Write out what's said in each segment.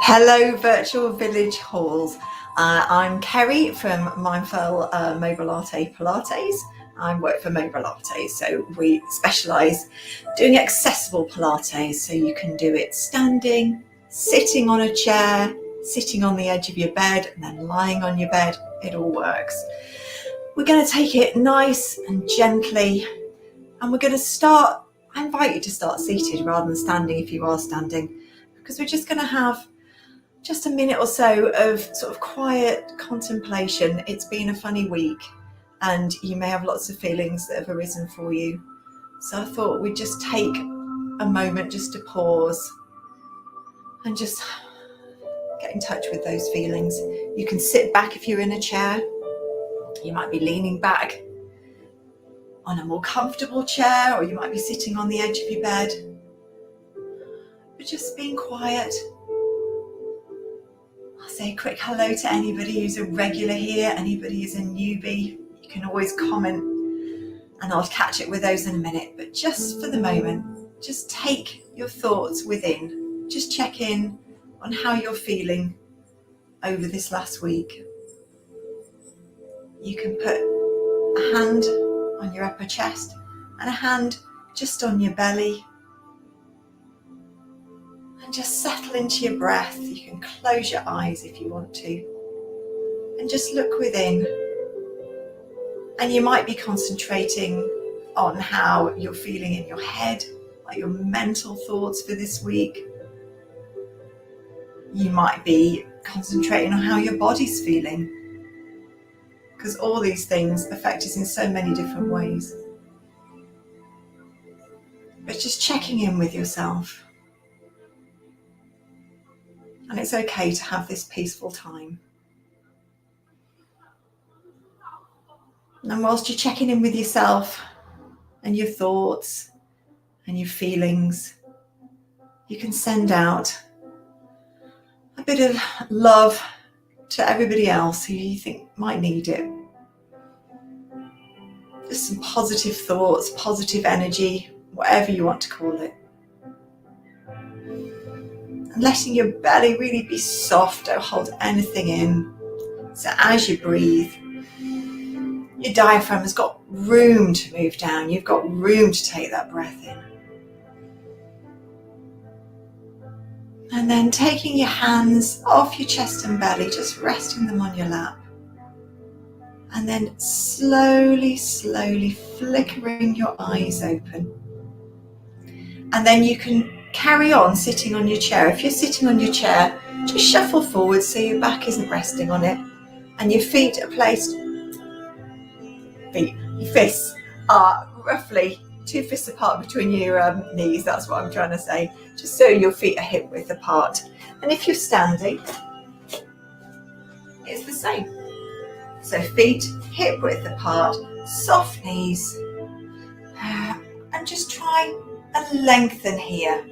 Hello, virtual village halls. I'm Kerry from Mindful Mobilates Pilates. I work for Mobilates, so we specialise doing accessible Pilates, so you can do it standing, sitting on a chair, sitting on the edge of your bed, and then lying on your bed. It all works. We're going to take it nice and gently, and we're going to start. I invite you to start seated rather than standing if you are standing, because we're just going to have just a minute or so of sort of quiet contemplation. It's been a funny week and you may have lots of feelings that have arisen for you. So I thought we'd just take a moment just to pause and just get in touch with those feelings. You can sit back if you're in a chair. You might be leaning back on a more comfortable chair, or you might be sitting on the edge of your bed. But just being quiet. I'll say a quick hello to anybody who's a regular here, anybody who's a newbie. You can always comment and I'll catch it with those in a minute. But just for the moment, just take your thoughts within. Just check in on how you're feeling over this last week. You can put a hand on your upper chest and a hand just on your belly. And just settle into your breath. You can close your eyes if you want to. And just look within. And you might be concentrating on how you're feeling in your head, like your mental thoughts for this week. You might be concentrating on how your body's feeling, because all these things affect us in so many different ways. But just checking in with yourself. And it's okay to have this peaceful time. And whilst you're checking in with yourself and your thoughts and your feelings, you can send out a bit of love to everybody else who you think might need it. Just some positive thoughts, positive energy, whatever you want to call it. And letting your belly really be soft, don't hold anything in. So as you breathe, your diaphragm has got room to move down. You've got room to take that breath in. And then taking your hands off your chest and belly, just resting them on your lap. And then slowly, slowly flickering your eyes open. And then you can carry on sitting on your chair. If you're sitting on your chair, just shuffle forward so your back isn't resting on it. And your feet are placed, your fists are roughly 2 fists apart between your knees. That's what I'm trying to say. Just so your feet are hip width apart. And if you're standing, it's the same. So feet hip width apart, soft knees. And just try and lengthen here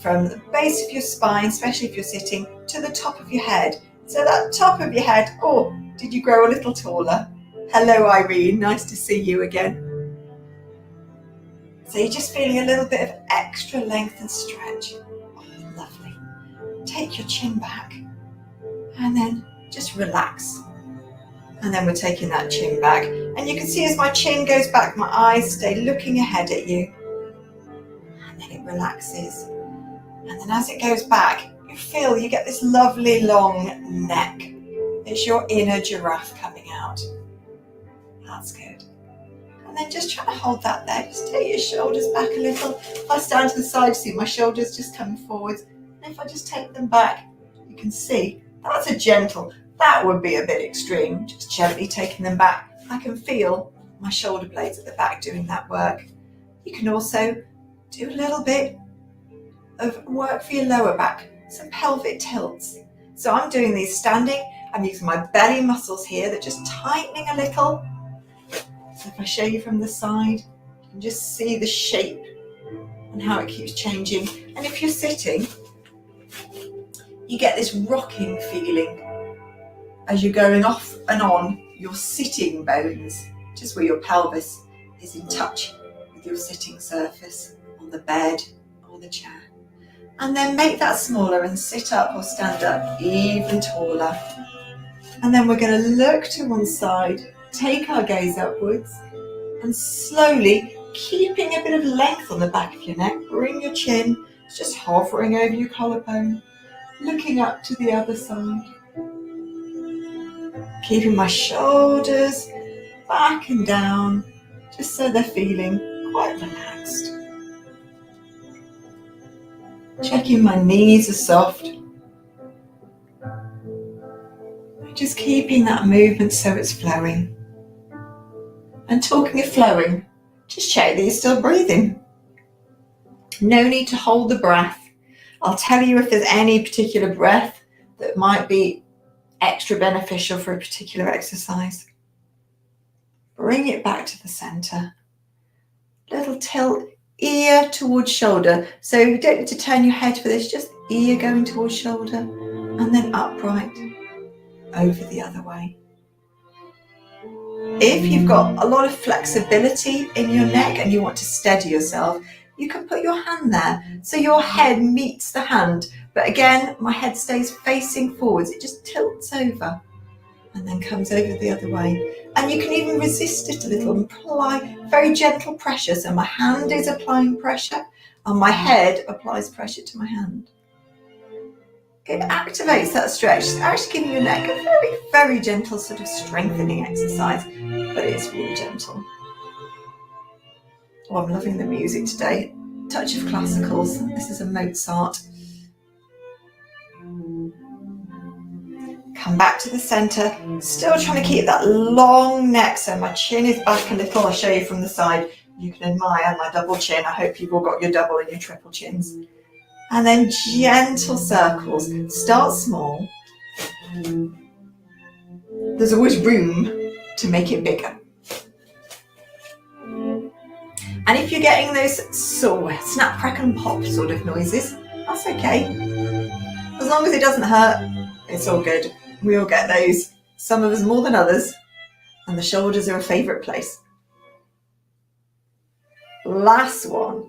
from the base of your spine, especially if you're sitting, to the top of your head. So that top of your head, oh, did you grow a little taller? Hello, Irene, nice to see you again. So you're just feeling a little bit of extra length and stretch. Oh, lovely. Take your chin back and then just relax. And then we're taking that chin back. And you can see as my chin goes back, my eyes stay looking ahead at you. And then it relaxes. And then as it goes back, you get this lovely long neck. It's your inner giraffe coming out. That's good. And then just try to hold that there. Just take your shoulders back a little. If I stand to the side, see my shoulders just coming forwards. And if I just take them back, you can see that's a gentle. That would be a bit extreme. Just gently taking them back. I can feel my shoulder blades at the back doing that work. You can also do a little bit of work for your lower back, some pelvic tilts. So I'm doing these standing. I'm using my belly muscles here. They're just tightening a little. So if I show you from the side, you can just see the shape and how it keeps changing. And if you're sitting, you get this rocking feeling as you're going off and on your sitting bones, just where your pelvis is in touch with your sitting surface on the bed or the chair. And then make that smaller and sit up or stand up even taller. And then we're going to look to one side, take our gaze upwards, and slowly, keeping a bit of length on the back of your neck, bring your chin, just hovering over your collarbone, looking up to the other side. Keeping my shoulders back and down, just so they're feeling quite relaxed. Checking my knees are soft. Just keeping that movement so it's flowing. And talking of flowing, just check that you're still breathing. No need to hold the breath. I'll tell you if there's any particular breath that might be extra beneficial for a particular exercise. Bring it back to the center. Little tilt, ear towards shoulder. So you don't need to turn your head for this, just ear going towards shoulder and then upright over the other way. If you've got a lot of flexibility in your neck and you want to steady yourself, you can put your hand there so your head meets the hand. But again, my head stays facing forwards. It just tilts over and then comes over the other way. And you can even resist it a little and apply very gentle pressure. So my hand is applying pressure and my head applies pressure to my hand. It activates that stretch. It's actually giving your neck a very, very gentle sort of strengthening exercise, but it's really gentle. Oh, I'm loving the music today. Touch of classicals. This is a Mozart. Come back to the center. Still trying to keep that long neck so my chin is back a little. I'll show you from the side. You can admire my double chin. I hope you've all got your double and your triple chins. And then gentle circles. Start small. There's always room to make it bigger. And if you're getting those sort of snap, crackle and pop sort of noises, that's okay. As long as it doesn't hurt, it's all good. We all get those. Some of us more than others. And the shoulders are a favourite place. Last one.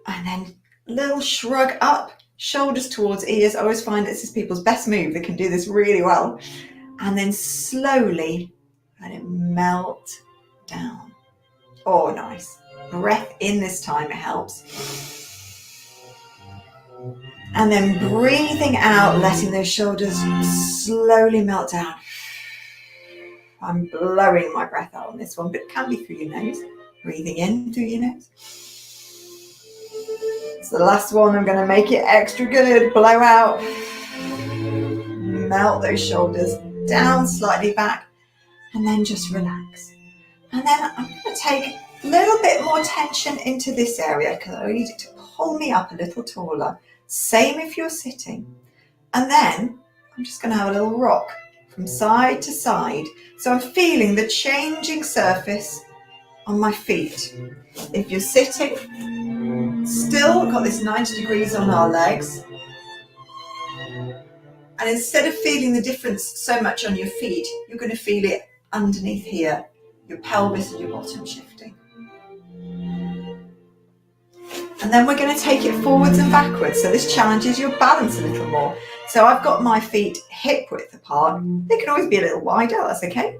And then little shrug up, shoulders towards ears. I always find this is people's best move. They can do this really well. And then slowly let it melt down. Oh, nice. Breath in this time, it helps. And then breathing out, letting those shoulders slowly melt down. I'm blowing my breath out on this one, but it can be through your nose. Breathing in through your nose. So the last one, I'm going to make it extra good. Blow out. Melt those shoulders down, slightly back, and then just relax. And then I'm going to take a little bit more tension into this area because I need it to pull me up a little taller. Same if you're sitting. And then I'm just going to have a little rock from side to side. So I'm feeling the changing surface on my feet. If you're sitting, still got this 90 degrees on our legs. And instead of feeling the difference so much on your feet, you're going to feel it underneath here, your pelvis and your bottom shifting. And then we're going to take it forwards and backwards. So this challenges your balance a little more. So I've got my feet hip width apart. They can always be a little wider, that's okay.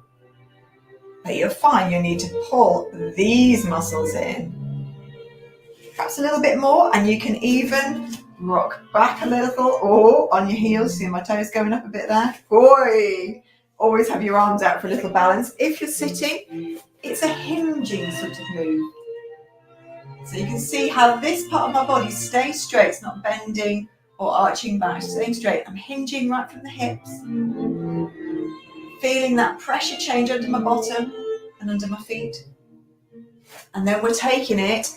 But you're fine, you need to pull these muscles in. Perhaps a little bit more, and you can even rock back a little, or on your heels. See my toes going up a bit there? Boy! Always have your arms out for a little balance. If you're sitting, it's a hinging sort of move. So you can see how this part of my body stays straight. It's not bending or arching back, staying straight. I'm hinging right from the hips. Feeling that pressure change under my bottom and under my feet. And then we're taking it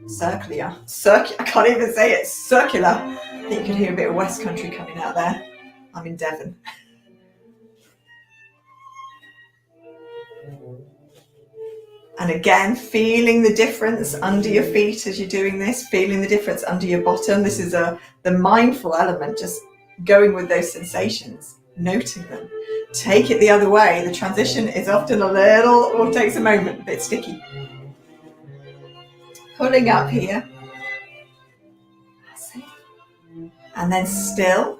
circular. I can't even say it. Circular. I think you can hear a bit of West Country coming out there. I'm in Devon. And again, feeling the difference under your feet as you're doing this, feeling the difference under your bottom. This is the mindful element, just going with those sensations, noting them. Take it the other way. The transition is often a little, or takes a moment, a bit sticky. Pulling up here. That's it. and then still,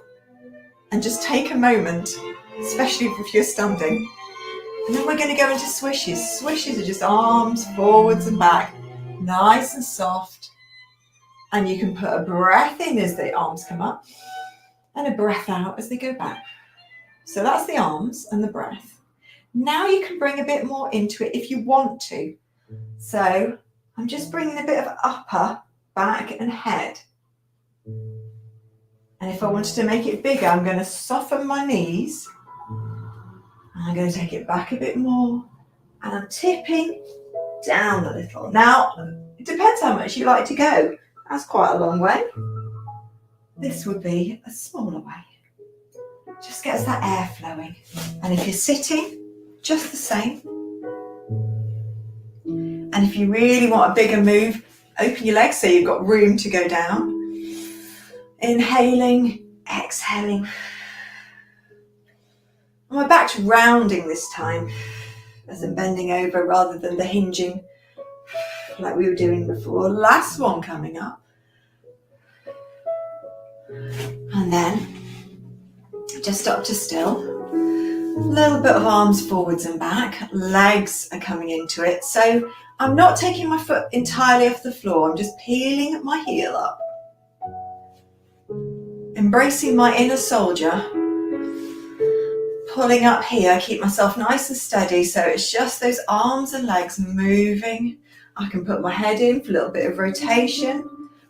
and just take a moment, especially if you're standing. And then we're going to go into swishes. Swishes are just arms forwards and back, nice and soft. And you can put a breath in as the arms come up and a breath out as they go back. So that's the arms and the breath. Now you can bring a bit more into it if you want to. So I'm just bringing a bit of upper, back and head. And if I wanted to make it bigger, I'm going to soften my knees. And I'm going to take it back a bit more. And I'm tipping down a little. Now, it depends how much you like to go. That's quite a long way. This would be a smaller way. Just gets that air flowing. And if you're sitting, just the same. And if you really want a bigger move, open your legs so you've got room to go down. Inhaling, exhaling. And my back's rounding this time as I'm bending over rather than the hinging like we were doing before. Last one coming up. And then just up to still. A little bit of arms forwards and back. Legs are coming into it. So I'm not taking my foot entirely off the floor. I'm just peeling my heel up. Embracing my inner soldier. Pulling up here, keep myself nice and steady. So it's just those arms and legs moving. I can put my head in for a little bit of rotation.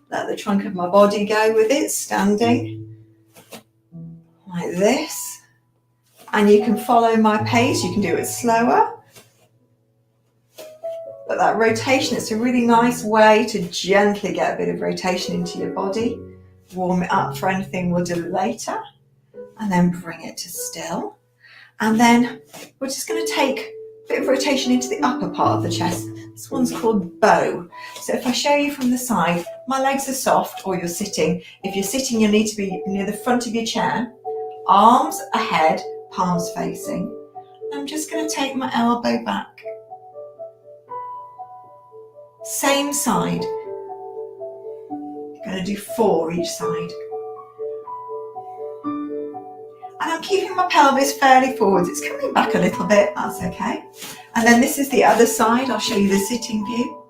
Let the trunk of my body go with it, standing. Like this. And you can follow my pace. You can do it slower. But that rotation, it's a really nice way to gently get a bit of rotation into your body. Warm it up for anything we'll do later. And then bring it to still. And then we're just going to take a bit of rotation into the upper part of the chest. This one's called bow. So if I show you from the side, my legs are soft, or you're sitting. If you're sitting, you'll need to be near the front of your chair. Arms ahead, palms facing. I'm just going to take my elbow back. Same side. You're going to do 4 each side. And I'm keeping my pelvis fairly forwards. It's coming back a little bit, that's okay. And then this is the other side. I'll show you the sitting view.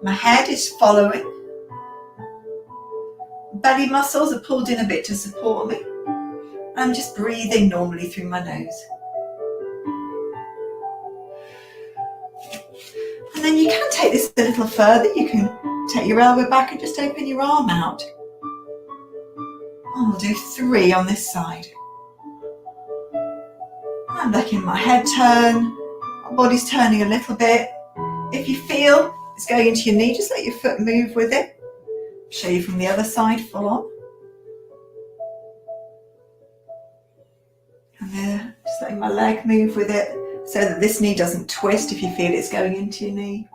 My head is following. Belly muscles are pulled in a bit to support me. I'm just breathing normally through my nose. And then you can take this a little further. You can take your elbow back and just open your arm out. And we'll do 3 on this side. I'm letting my head turn. My body's turning a little bit. If you feel it's going into your knee, just let your foot move with it. Show you from the other side, full on. And there, just letting my leg move with it so that this knee doesn't twist if you feel it's going into your knee.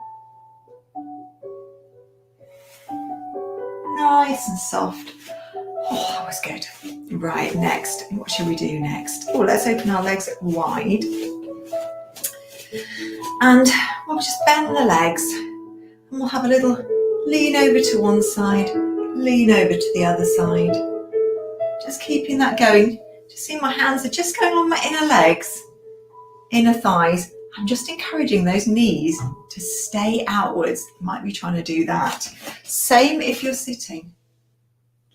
Nice and soft. Oh, that was good. Right, next. What should we do next? Oh, let's open our legs wide. And we'll just bend the legs. And we'll have a little lean over to one side, lean over to the other side. Just keeping that going. Just see my hands are just going on my inner legs, inner thighs. I'm just encouraging those knees to stay outwards. You might be trying to do that. Same if you're sitting.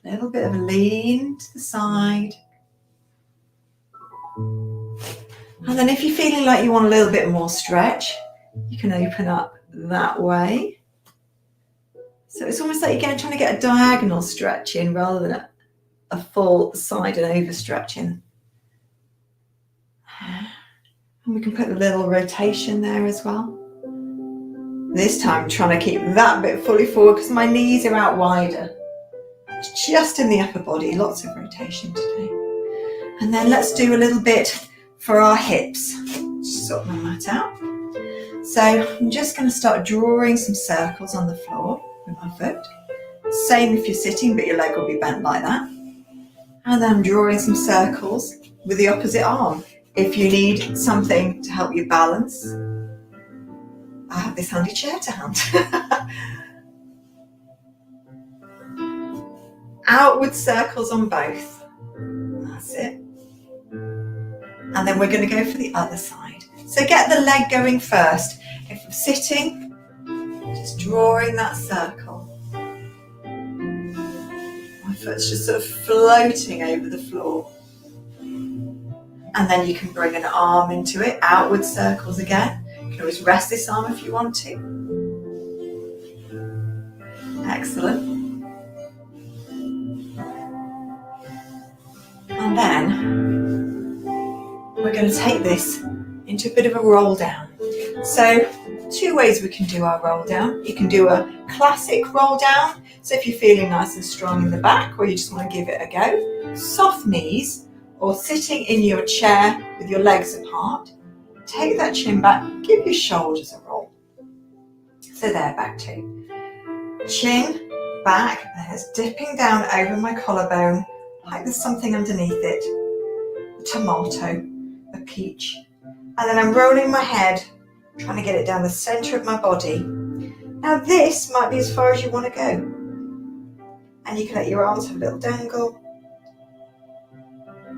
A little bit of a lean to the side. And then if you're feeling like you want a little bit more stretch, you can open up that way. So it's almost like you're trying to get a diagonal stretch in rather than a full side and over stretching. And we can put a little rotation there as well. This time I'm trying to keep that bit fully forward because my knees are out wider. Just in the upper body, lots of rotation today. And then let's do a little bit for our hips. Just sort my mat out. So I'm just going to start drawing some circles on the floor with my foot. Same if you're sitting, but your leg will be bent like that. And then I'm drawing some circles with the opposite arm. If you need something to help you balance, I have this handy chair to hand. outward circles on both. That's it. And then we're going to go for the other side. So get the leg going first. If I'm sitting, just drawing that circle. My foot's just sort of floating over the floor. And then you can bring an arm into it, outward circles again. You can always rest this arm if you want to. Excellent. And then we're going to take this into a bit of a roll down. So 2 ways we can do our roll down. You can do a classic roll down. So if you're feeling nice and strong in the back, or you just want to give it a go, soft knees, or sitting in your chair with your legs apart, take that chin back, give your shoulders a roll. So there, back to chin, back, and it's dipping down over my collarbone like there's something underneath it. A tomato, a peach. And then I'm rolling my head, trying to get it down the centre of my body. Now this might be as far as you want to go. And you can let your arms have a little dangle.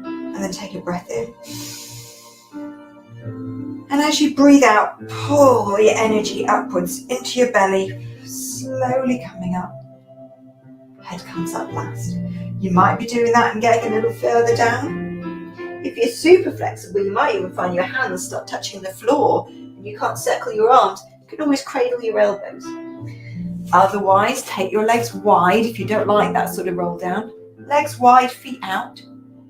And then take a breath in. And as you breathe out, pull your energy upwards into your belly, slowly coming up. Head comes up last. You might be doing that and getting a little further down. If you're super flexible, you might even find your hands start touching the floor and you can't circle your arms. You can always cradle your elbows. Otherwise, take your legs wide if you don't like that sort of roll down. Legs wide, feet out.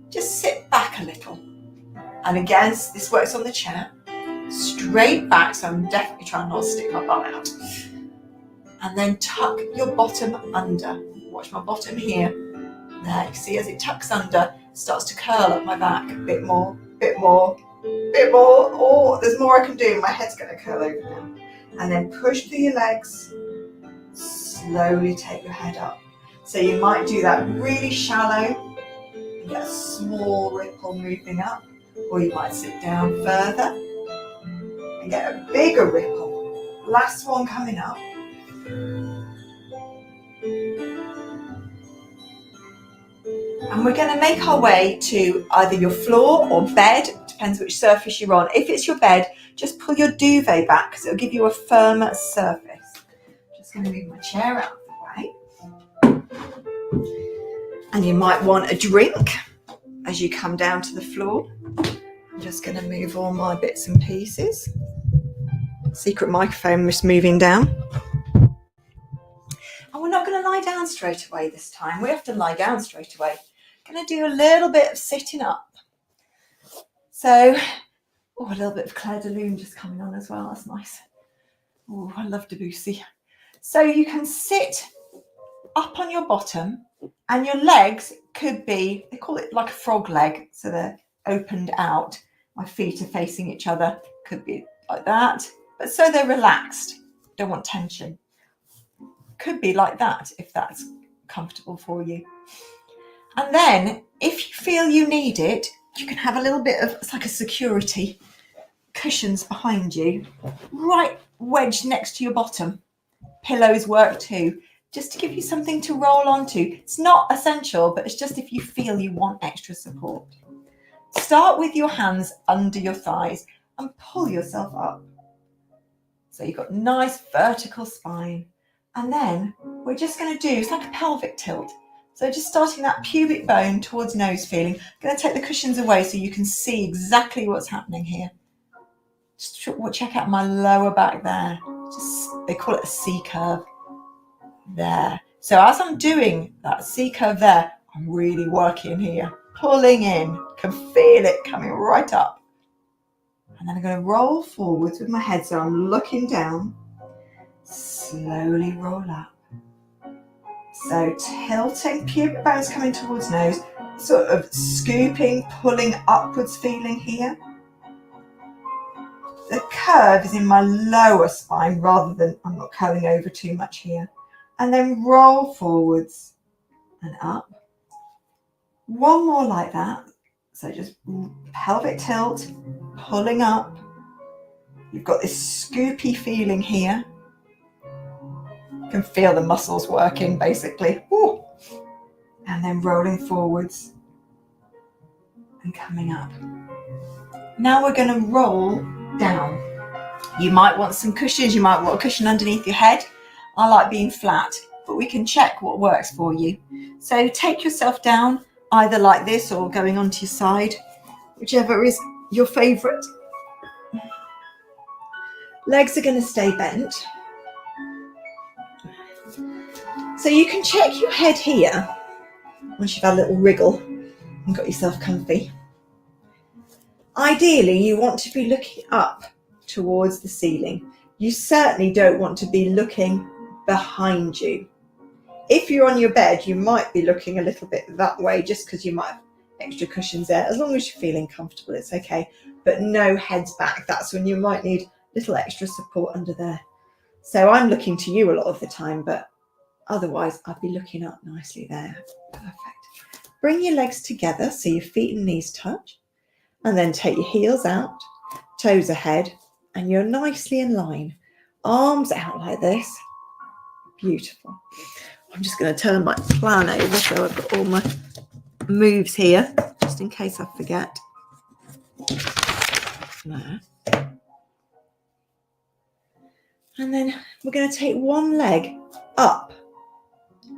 Just sit back a little. And again, this works on the chair. Straight back, so I'm definitely trying not to stick my bum out. And then tuck your bottom under. Watch my bottom here. There, you see as it tucks under, it starts to curl up my back. A bit more, bit more, bit more. Oh, there's more I can do. My head's going to curl over now. And then push through your legs. Slowly take your head up. So you might do that really shallow and get a small ripple moving up. Or you might sit down further and get a bigger ripple. Last one coming up. And we're going to make our way to either your floor or bed, depends which surface you're on. If it's your bed, just pull your duvet back because it'll give you a firmer surface. Just going to move my chair out of the way. And you might want a drink as you come down to the floor. I'm just going to move all my bits and pieces. Secret microphone just moving down. And we're not going to lie down straight away this time. We have to lie down straight away. Going to do a little bit of sitting up. So, a little bit of Claire de Lune just coming on as well. That's nice. Oh, I love Debussy. So you can sit up on your bottom and your legs could be, they call it like a frog leg. So they're opened out. My feet are facing each other. Could be like that. But so they're relaxed. Don't want tension. Could be like that if that's comfortable for you. And then if you feel you need it, you can have a little bit of, it's like a security, cushions behind you, right wedged next to your bottom. Pillows work too, just to give you something to roll onto. It's not essential, but it's just if you feel you want extra support. Start with your hands under your thighs and pull yourself up. So you've got nice vertical spine. And then we're just going to do, it's like a pelvic tilt. So just starting that pubic bone towards nose feeling. I'm going to take the cushions away so you can see exactly what's happening here. Just check out my lower back there. They call it a C curve. There. So as I'm doing that C curve there, I'm really working here. Pulling in. Can feel it coming right up. And then I'm going to roll forwards with my head so I'm looking down. Slowly roll up. So tilting, pubic bones coming towards nose, sort of scooping, pulling upwards feeling here. The curve is in my lower spine rather than, I'm not curling over too much here. And then roll forwards and up. One more like that. So just pelvic tilt, pulling up. You've got this scoopy feeling here. You can feel the muscles working basically. Ooh. and then rolling forwards and coming up. Now we're going to roll down. You might want some cushions, you might want a cushion underneath your head. I like being flat, but we can check what works for you. So take yourself down, either like this or going onto your side, whichever is your favourite. Legs are going to stay bent. So you can check your head here once you've had a little wriggle and got yourself comfy. Ideally, you want to be looking up towards the ceiling. You certainly don't want to be looking behind you. If you're on your bed, you might be looking a little bit that way just because you might have extra cushions there. As long as you're feeling comfortable, it's okay. But no heads back. That's when you might need a little extra support under there. So I'm looking to you a lot of the time, but otherwise I'd be looking up nicely there. Perfect. Bring your legs together so your feet and knees touch. And then take your heels out, toes ahead, and you're nicely in line. Arms out like this. Beautiful. I'm just going to turn my plan over so I've got all my moves here, just in case I forget. There. And then we're going to take one leg up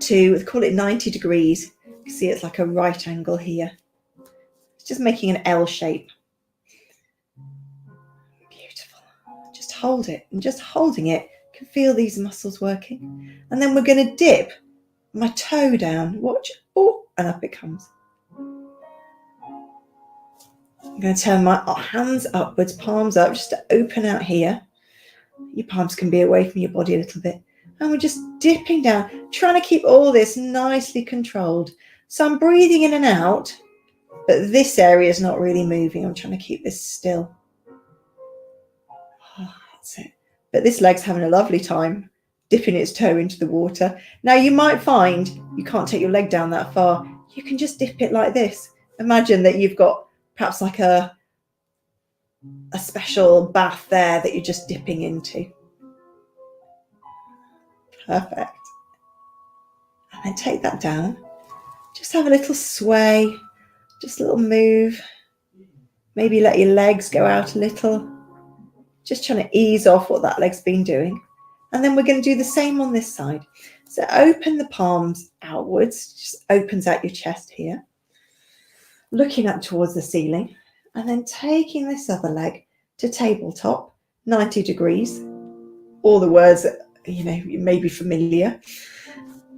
to, call it 90 degrees. You can see it's like a right angle here. It's just making an L shape. Beautiful. Just hold it, and just holding it, you can feel these muscles working. And then we're going to dip my toe down. Watch. Oh, and up it comes. I'm going to turn my hands upwards, palms up, just to open out here. Your palms can be away from your body a little bit. And we're just dipping down, trying to keep all this nicely controlled. So I'm breathing in and out, but this area is not really moving. I'm trying to keep this still. Oh, that's it. But this leg's having a lovely time dipping its toe into the water. Now you might find you can't take your leg down that far. You can just dip it like this. Imagine that you've got perhaps like a special bath there that you're just dipping into. Perfect. And then take that down. Just have a little sway, just a little move. Maybe let your legs go out a little. Just trying to ease off what that leg's been doing. And then we're going to do the same on this side. So open the palms outwards, just opens out your chest here. Looking up towards the ceiling. And then taking this other leg to tabletop, 90 degrees. All the words that, you may be familiar.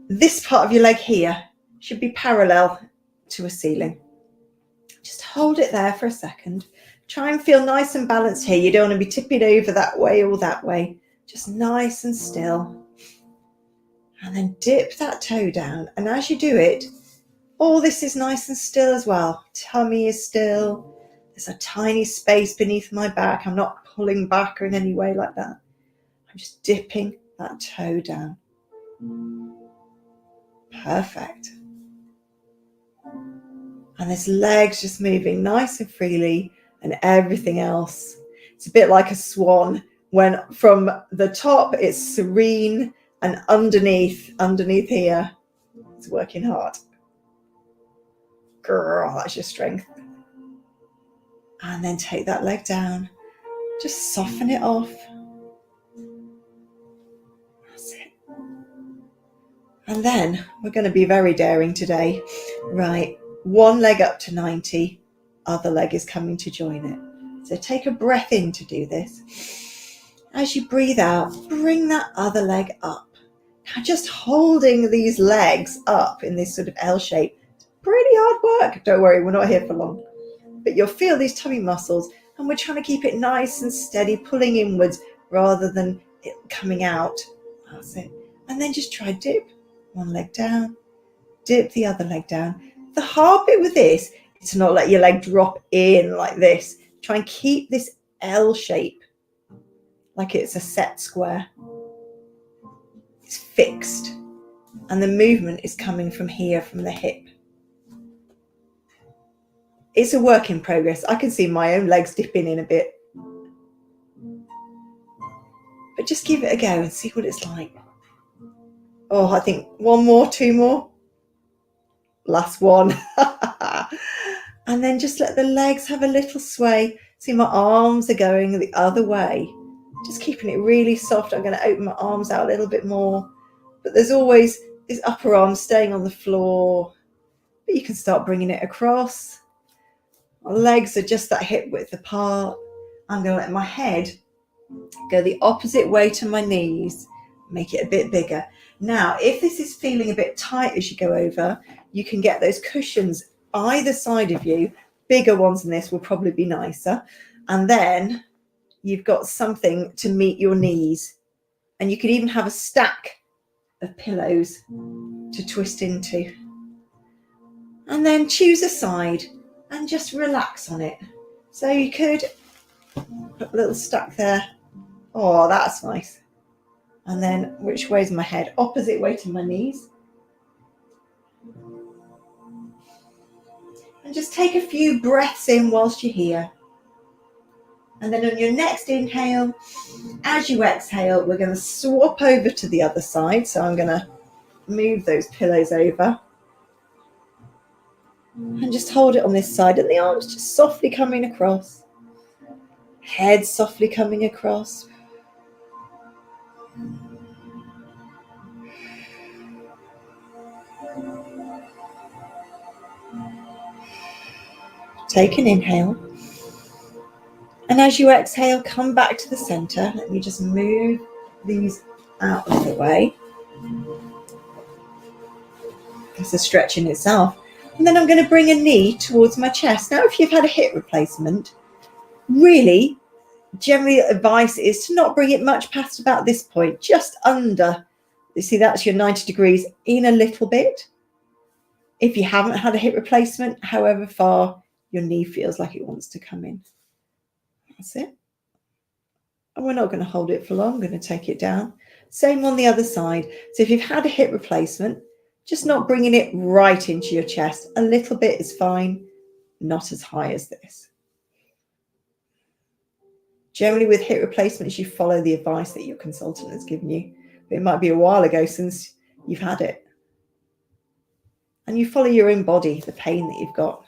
This part of your leg here should be parallel to a ceiling. Just hold it there for a second. Try and feel nice and balanced here. You don't want to be tipping over that way or that way. Just nice and still. And then dip that toe down. And as you do it, all this is nice and still as well. Tummy is still. There's a tiny space beneath my back. I'm not pulling back or in any way like that. I'm just dipping that toe down. Perfect. And this leg's just moving nice and freely, and everything else. It's a bit like a swan when from the top it's serene, and underneath here, it's working hard. Girl, that's your strength. And then take that leg down. Just soften it off. That's it. And then we're going to be very daring today. Right, one leg up to 90, other leg is coming to join it. So take a breath in to do this. As you breathe out, bring that other leg up. Now just holding these legs up in this sort of L shape, it's pretty hard work. Don't worry, we're not here for long. But you'll feel these tummy muscles, and we're trying to keep it nice and steady, pulling inwards rather than it coming out. That's it. And then just try dip. One leg down, dip the other leg down. The hard bit with this is to not let your leg drop in like this. Try and keep this L shape like it's a set square. It's fixed. And the movement is coming from here, from the hip. It's a work in progress. I can see my own legs dipping in a bit. But just give it a go and see what it's like. Oh, I think one more, two more. last one. And then just let the legs have a little sway. See, my arms are going the other way. Just keeping it really soft. I'm going to open my arms out a little bit more. But there's always this upper arm staying on the floor. But you can start bringing it across. My legs are just that hip width apart. I'm going to let my head go the opposite way to my knees. Make it a bit bigger. Now, if this is feeling a bit tight as you go over, you can get those cushions either side of you. Bigger ones than this will probably be nicer. And then you've got something to meet your knees. And you could even have a stack of pillows to twist into. And then choose a side and just relax on it. So you could put a little stack there. Oh, that's nice. And then which way is my head? Opposite way to my knees. And just take a few breaths in whilst you're here. And then on your next inhale, as you exhale, we're going to swap over to the other side. So I'm going to move those pillows over. And just hold it on this side. And the arms just softly coming across. Head softly coming across. Take an inhale. And as you exhale, come back to the center. Let me just move these out of the way. It's a stretch in itself. And then I'm going to bring a knee towards my chest. Now, if you've had a hip replacement, really, generally advice is to not bring it much past about this point, just under. You see, that's your 90 degrees in a little bit. If you haven't had a hip replacement, however far your knee feels like it wants to come in. That's it. And we're not going to hold it for long. I'm going to take it down. Same on the other side. So if you've had a hip replacement, just not bringing it right into your chest. A little bit is fine, not as high as this. Generally with hip replacements, you follow the advice that your consultant has given you. But it might be a while ago since you've had it. And you follow your own body, the pain that you've got,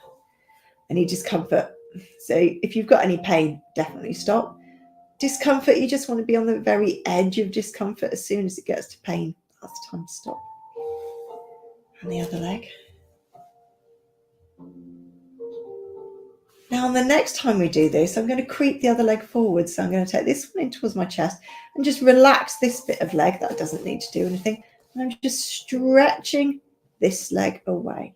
any discomfort. So if you've got any pain, definitely stop. Discomfort, you just want to be on the very edge of discomfort. As soon as it gets to pain, that's the time to stop. And the other leg. Now, on the next time we do this, I'm going to creep the other leg forward. So I'm going to take this one in towards my chest and just relax this bit of leg. That doesn't need to do anything. And I'm just stretching this leg away.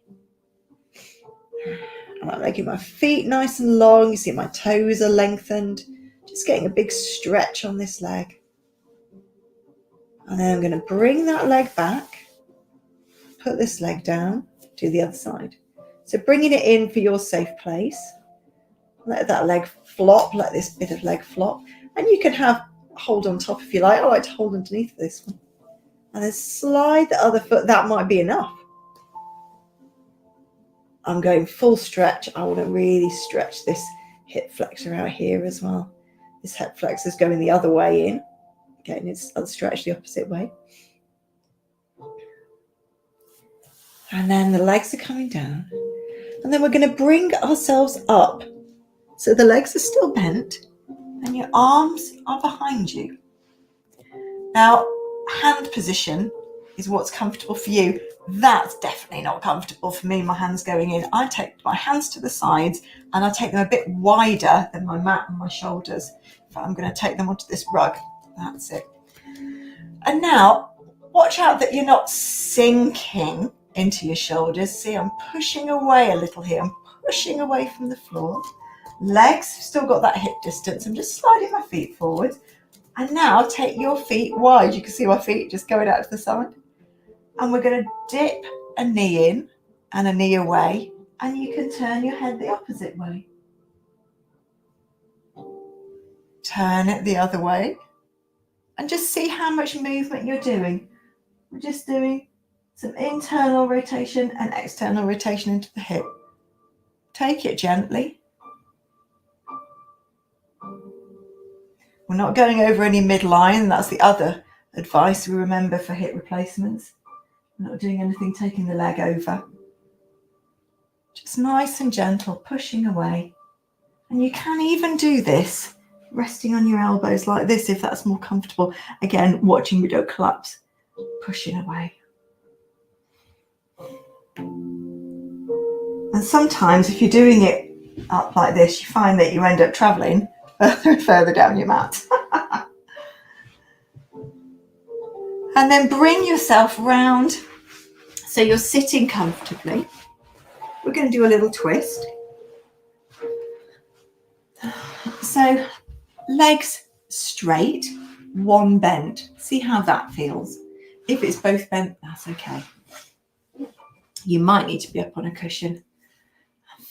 And I'm making my feet nice and long. You see my toes are lengthened. Just getting a big stretch on this leg. And then I'm going to bring that leg back. Put this leg down. Do the other side. So bringing it in for your safe place. Let that leg flop. Let this bit of leg flop. And you can hold on top if you like. I like to hold underneath this one. And then slide the other foot. That might be enough. I'm going full stretch. I want to really stretch this hip flexor out here as well. This hip flexor is going the other way in. Getting it stretched the opposite way. And then the legs are coming down. And then we're going to bring ourselves up. So the legs are still bent and your arms are behind you. Now, hand position is what's comfortable for you. That's definitely not comfortable for me, my hands going in. I take my hands to the sides and I take them a bit wider than my mat and my shoulders. In fact, I'm going to take them onto this rug. That's it. And now, watch out that you're not sinking into your shoulders. See, I'm pushing away a little here. I'm pushing away from the floor. Legs, still got that hip distance. I'm just sliding my feet forward. And now take your feet wide. You can see my feet just going out to the side. And we're going to dip a knee in and a knee away. And you can turn your head the opposite way. Turn it the other way. And just see how much movement you're doing. We're just doing some internal rotation and external rotation into the hip. Take it gently. We're not going over any midline. That's the other advice we remember for hip replacements. We're not doing anything taking the leg over. Just nice and gentle, pushing away. And you can even do this resting on your elbows like this if that's more comfortable. Again, watching we don't collapse, pushing away. And sometimes if you're doing it up like this, you find that you end up traveling further and further down your mat. And then bring yourself round so you're sitting comfortably. We're going to do a little twist. So legs straight, one bent. See how that feels. If it's both bent, that's okay. You might need to be up on a cushion.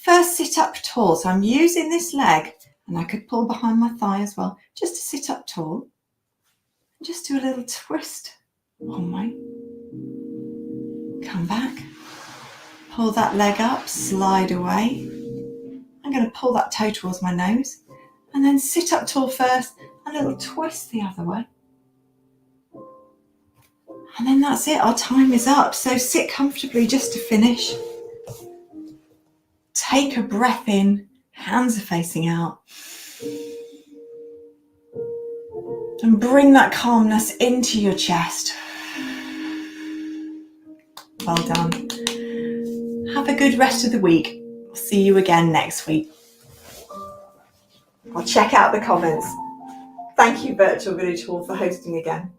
First, sit up tall. So I'm using this leg, and I could pull behind my thigh as well, just to sit up tall. And just do a little twist. One way. Come back. Pull that leg up, slide away. I'm going to pull that toe towards my nose. And then sit up tall first, a little twist the other way. And then that's it, our time is up. So sit comfortably just to finish. Take a breath in, hands are facing out. And bring that calmness into your chest. Well done. Have a good rest of the week. I'll see you again next week. I'll check out the comments. Thank you, Virtual Village Hall, for hosting again.